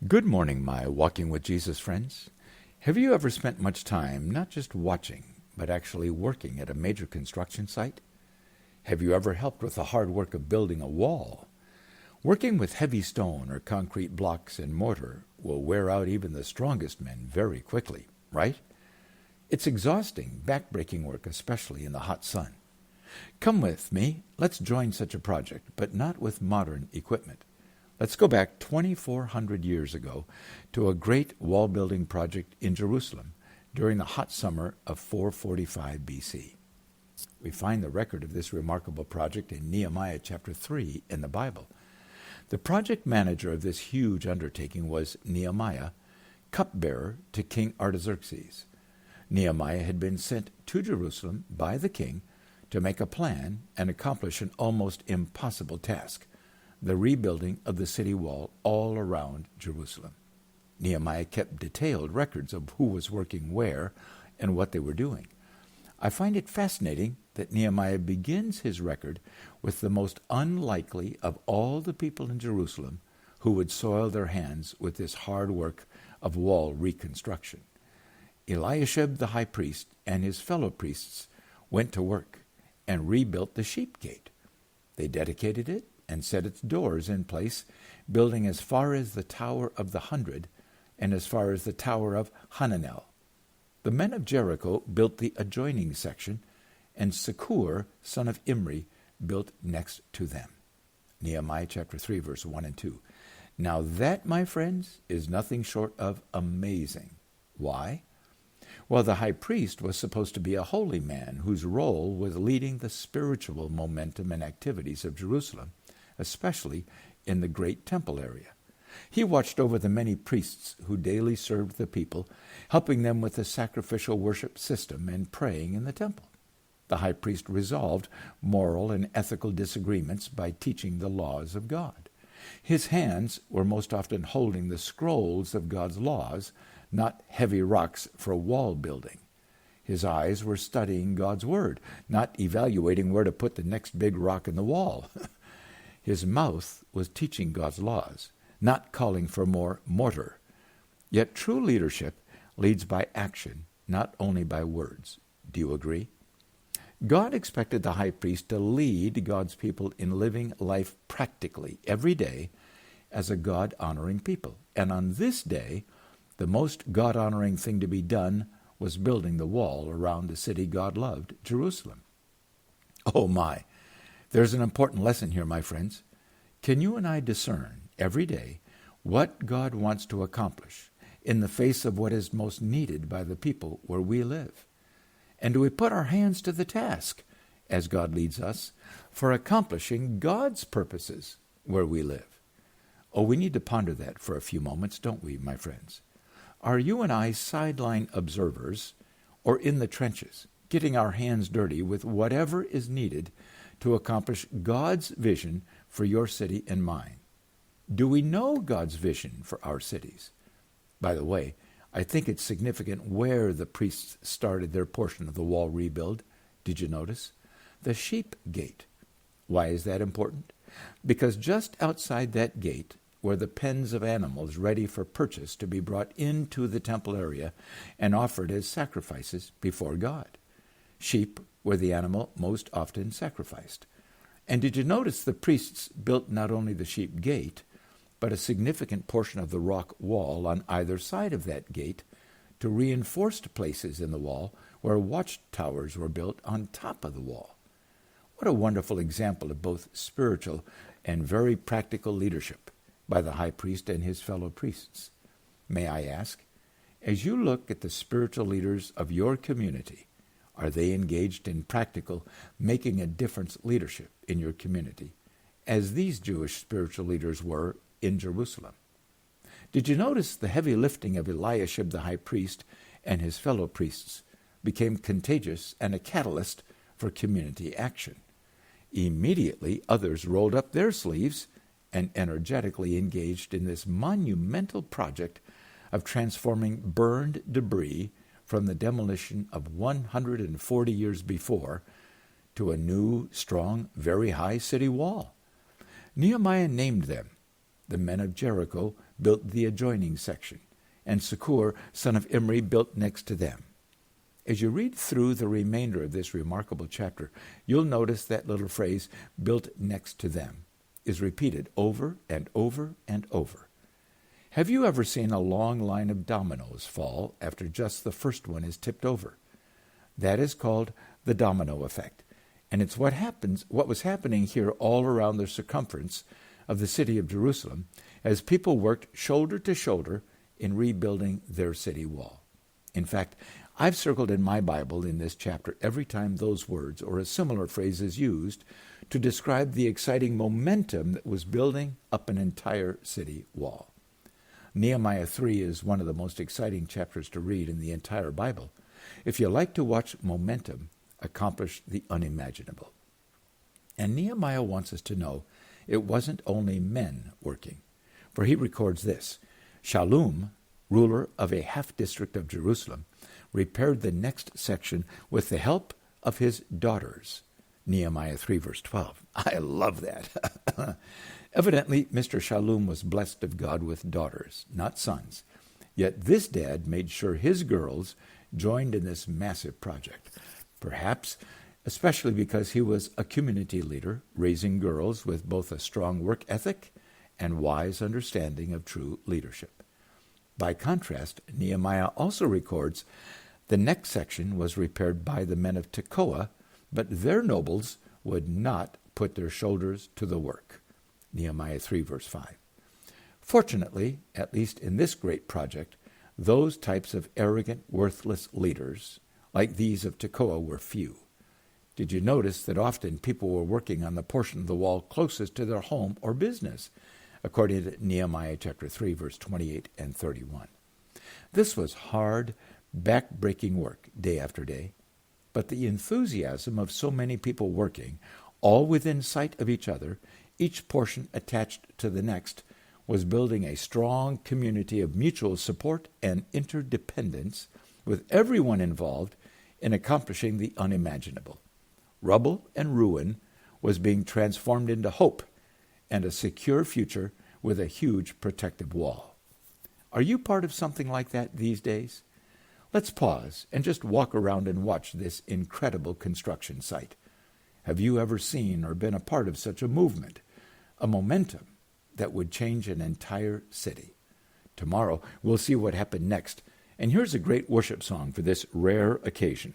Good morning, my Walking with Jesus friends. Have you ever spent much time not just watching, but actually working at a major construction site? Have you ever helped with the hard work of building a wall? Working with heavy stone or concrete blocks and mortar will wear out even the strongest men very quickly, right? It's exhausting, back-breaking work, especially in the hot sun. Come with me, let's join such a project, but not with modern equipment. Let's go back 2,400 years ago to a great wall-building project in Jerusalem during the hot summer of 445 BC. We find the record of this remarkable project in Nehemiah chapter 3 in the Bible. The project manager of this huge undertaking was Nehemiah, cupbearer to King Artaxerxes. Nehemiah had been sent to Jerusalem by the king to make a plan and accomplish an almost impossible task: the rebuilding of the city wall all around Jerusalem. Nehemiah kept detailed records of who was working where and what they were doing. I find it fascinating that Nehemiah begins his record with the most unlikely of all the people in Jerusalem who would soil their hands with this hard work of wall reconstruction. Eliashib the high priest and his fellow priests went to work and rebuilt the sheep gate. They dedicated it and set its doors in place, building as far as the Tower of the 100 and as far as the Tower of Hananel. The men of Jericho built the adjoining section, and Sakur, son of Imri, built next to them. Nehemiah chapter 3, verse 1 and 2. Now that, my friends, is nothing short of amazing. Why? Well, the high priest was supposed to be a holy man whose role was leading the spiritual momentum and activities of Jerusalem, especially in the great temple area. He watched over the many priests who daily served the people, helping them with the sacrificial worship system and praying in the temple. The high priest resolved moral and ethical disagreements by teaching the laws of God. His hands were most often holding the scrolls of God's laws, not heavy rocks for wall building. His eyes were studying God's word, not evaluating where to put the next big rock in the wall. His mouth was teaching God's laws, not calling for more mortar. Yet true leadership leads by action, not only by words. Do you agree? God expected the high priest to lead God's people in living life practically every day as a God-honoring people. And on this day, the most God-honoring thing to be done was building the wall around the city God loved, Jerusalem. Oh my! There's an important lesson here, my friends. Can you and I discern every day what God wants to accomplish in the face of what is most needed by the people where we live? And do we put our hands to the task, as God leads us, for accomplishing God's purposes where we live? Oh, we need to ponder that for a few moments, don't we, my friends? Are you and I sideline observers or in the trenches, getting our hands dirty with whatever is needed to accomplish God's vision for your city and mine? Do we know God's vision for our cities? By the way, I think it's significant where the priests started their portion of the wall rebuild. Did you notice? The sheep gate. Why is that important? Because just outside that gate were the pens of animals ready for purchase to be brought into the temple area and offered as sacrifices before God. Sheep were the animal most often sacrificed. And did you notice the priests built not only the sheep gate, but a significant portion of the rock wall on either side of that gate to reinforced places in the wall where watchtowers were built on top of the wall? What a wonderful example of both spiritual and very practical leadership by the high priest and his fellow priests. May I ask, as you look at the spiritual leaders of your community, are they engaged in practical, making a difference leadership in your community, as these Jewish spiritual leaders were in Jerusalem? Did you notice the heavy lifting of Eliashib the high priest and his fellow priests became contagious and a catalyst for community action? Immediately, others rolled up their sleeves and energetically engaged in this monumental project of transforming burned debris from the demolition of 140 years before to a new, strong, very high city wall. Nehemiah named them the men of Jericho built the adjoining section, and Sakur, son of Imri, built next to them. As you read through the remainder of this remarkable chapter, you'll notice that little phrase, built next to them, is repeated over and over and over. Have you ever seen a long line of dominoes fall after just the first one is tipped over? That is called the domino effect, and it's what was happening here all around the circumference of the city of Jerusalem as people worked shoulder to shoulder in rebuilding their city wall. In fact, I've circled in my Bible in this chapter every time those words or a similar phrase is used to describe the exciting momentum that was building up an entire city wall. Nehemiah 3 is one of the most exciting chapters to read in the entire Bible if you like to watch momentum accomplish the unimaginable. And Nehemiah wants us to know it wasn't only men working, for he records this: Shallum, ruler of a half-district of Jerusalem, repaired the next section with the help of his daughters. Nehemiah 3, verse 12. I love that. Evidently, Mr. Shallum was blessed of God with daughters, not sons. Yet this dad made sure his girls joined in this massive project, perhaps especially because he was a community leader, raising girls with both a strong work ethic and wise understanding of true leadership. By contrast, Nehemiah also records the next section was repaired by the men of Tekoa, but their nobles would not put their shoulders to the work. Nehemiah 3, verse 5. Fortunately, at least in this great project, those types of arrogant, worthless leaders, like these of Tekoa, were few. Did you notice that often people were working on the portion of the wall closest to their home or business, according to Nehemiah chapter 3, verse 28 and 31. This was hard, back-breaking work day after day, but the enthusiasm of so many people working, all within sight of each other, each portion attached to the next, was building a strong community of mutual support and interdependence with everyone involved in accomplishing the unimaginable. Rubble and ruin was being transformed into hope and a secure future with a huge protective wall. Are you part of something like that these days? Let's pause and just walk around and watch this incredible construction site. Have you ever seen or been a part of such a movement, a momentum that would change an entire city? Tomorrow, we'll see what happened next. And here's a great worship song for this rare occasion.